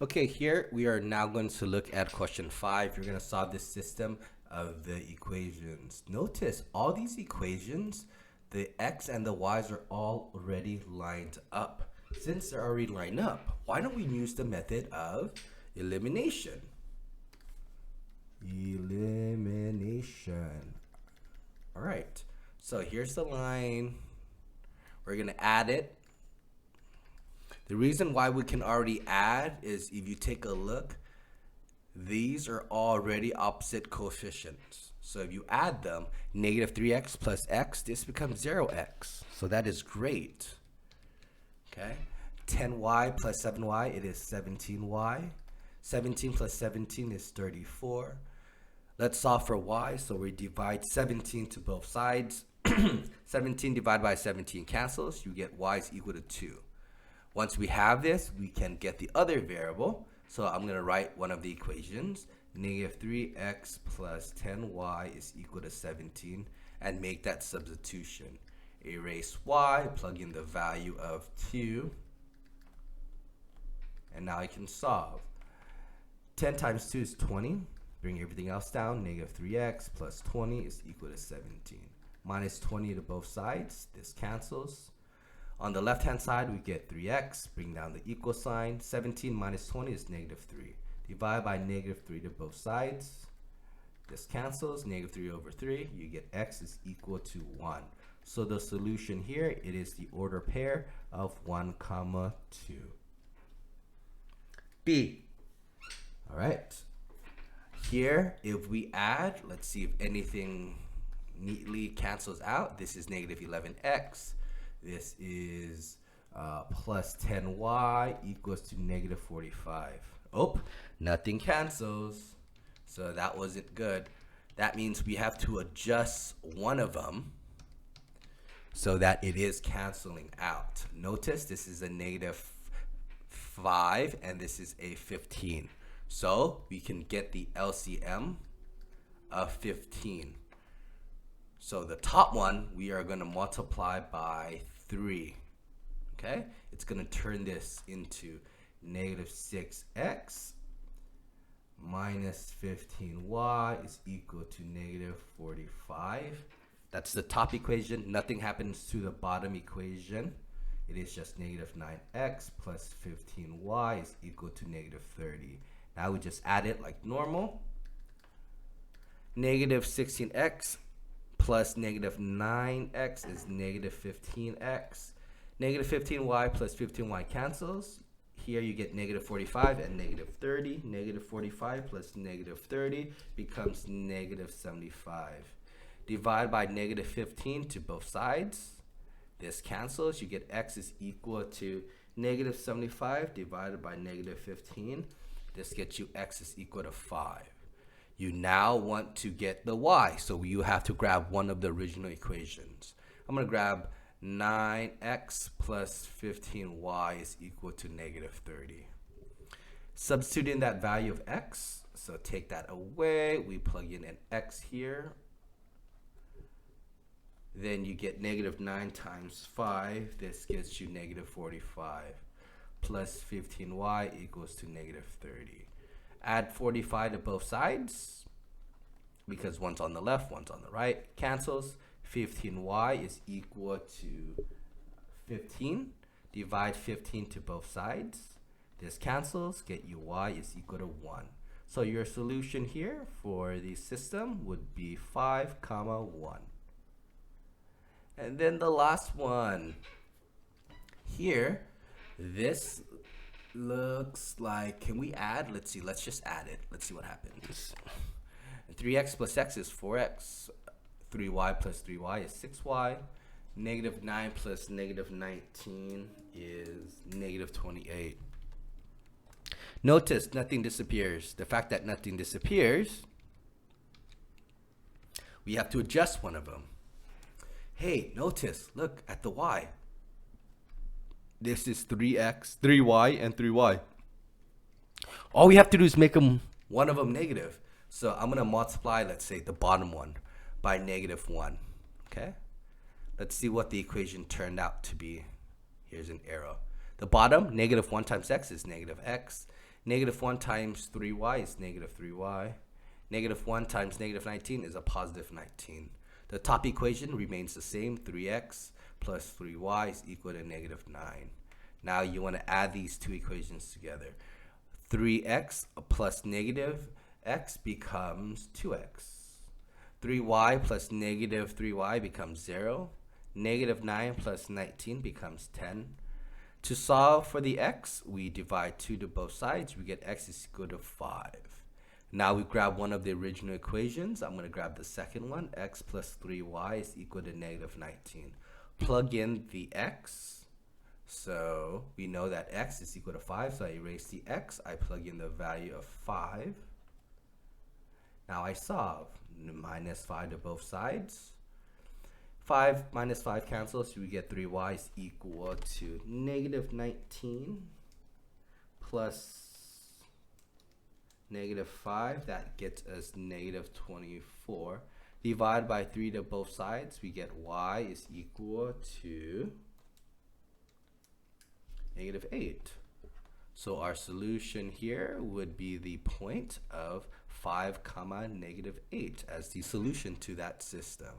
Okay, here we are now going to look at question 5. You're going to solve this system of the equations. Notice all these equations, the x and the y's are all already lined up. Since they're already lined up, why don't we use the method of elimination? Elimination. All right, so here's the line. We're going to add it. The reason why we can already add is if you take a look, these are already opposite coefficients. So if you add them, negative 3x plus x, this becomes 0x. So that is great. Okay, 10y plus 7y, it is 17y. 17 plus 17 is 34. Let's solve for y, so we divide 17 to both sides. 17 divided by 17 cancels, you get y is equal to 2. Once we have this, we can get the other variable. So I'm going to write one of the equations. Negative 3x plus 10y is equal to 17, and make that substitution. Erase y, plug in the value of 2, and now I can solve. 10 times 2 is 20. Bring everything else down. Negative 3x plus 20 is equal to 17. Minus 20 to both sides. This cancels. On the left-hand side, we get 3x. Bring down the equal sign. 17 minus 20 is negative 3. Divide by negative 3 to both sides. This cancels. Negative 3 over 3. You get x is equal to 1. So the solution here, it is the order pair of 1, 2. B. All right. Here, if we add, let's see if anything neatly cancels out. This is negative 11x. This is plus 10y equals to negative 45. Oh, nothing cancels. So that wasn't good. That means we have to adjust one of them so that it is canceling out. Notice this is a negative 5 and this is a 15. So we can get the LCM of 15. So the top one, we are going to multiply by 3. Okay? It's going to turn this into negative 6x minus 15y is equal to negative 45. That's the top equation. Nothing happens to the bottom equation. It is just negative 9x plus 15y is equal to negative 30. Now we just add it like normal. Negative 16x plus negative 9x is negative 15x. Negative 15y plus 15y cancels. Here you get negative 45 and negative 30. Negative 45 plus negative 30 becomes negative 75. Divide by negative 15 to both sides. This cancels. You get x is equal to negative 75 divided by negative 15. This gets you x is equal to 5. You now want to get the y, so you have to grab one of the original equations. I'm going to grab 9x plus 15y is equal to negative 30. Substitute in that value of x, so take that away. We plug in an x here. Then you get negative 9 times 5. This gets you negative 45. Plus 15y equals to negative 30. Add 45 to both sides because one's on the left, one's on the right. Cancels. 15y is equal to 15. Divide 15 to both sides. This cancels. Get you y is equal to 1. So your solution here for the system would be 5, 1. And then the last one. Here, this looks like, can we add? Let's see, let's just add it. Let's see what happens. 3x plus x is 4x. 3y plus 3y is 6y. Negative 9 plus negative 19 is negative 28. Notice nothing disappears. The fact that nothing disappears, we have to adjust one of them. Hey, notice, look at the y. This is 3x, 3y, and 3y. All we have to do is make one of them negative. So I'm going to multiply, let's say, the bottom one by negative 1. Okay? Let's see what the equation turned out to be. Here's an arrow. The bottom, negative 1 times x is negative x. Negative 1 times 3y is negative 3y. Negative 1 times negative 19 is a positive 19. The top equation remains the same. 3x plus 3y is equal to negative 9. Now you want to add these two equations together. 3x plus negative x becomes 2x. 3y plus negative 3y becomes 0. Negative 9 plus 19 becomes 10. To solve for the x, we divide 2 to both sides. We get x is equal to 5. Now we grab one of the original equations. I'm going to grab the second one. X plus 3y is equal to negative 19. Plug in the x. So we know that x is equal to 5. So I erase the x. I plug in the value of 5. Now I solve. Minus 5 to both sides. 5 minus 5 cancels. So we get 3y is equal to negative 19 plus negative 5, that gets us negative 24. Divide by 3 to both sides, we get y is equal to negative 8. So our solution here would be the point of 5 comma negative 8 as the solution to that system.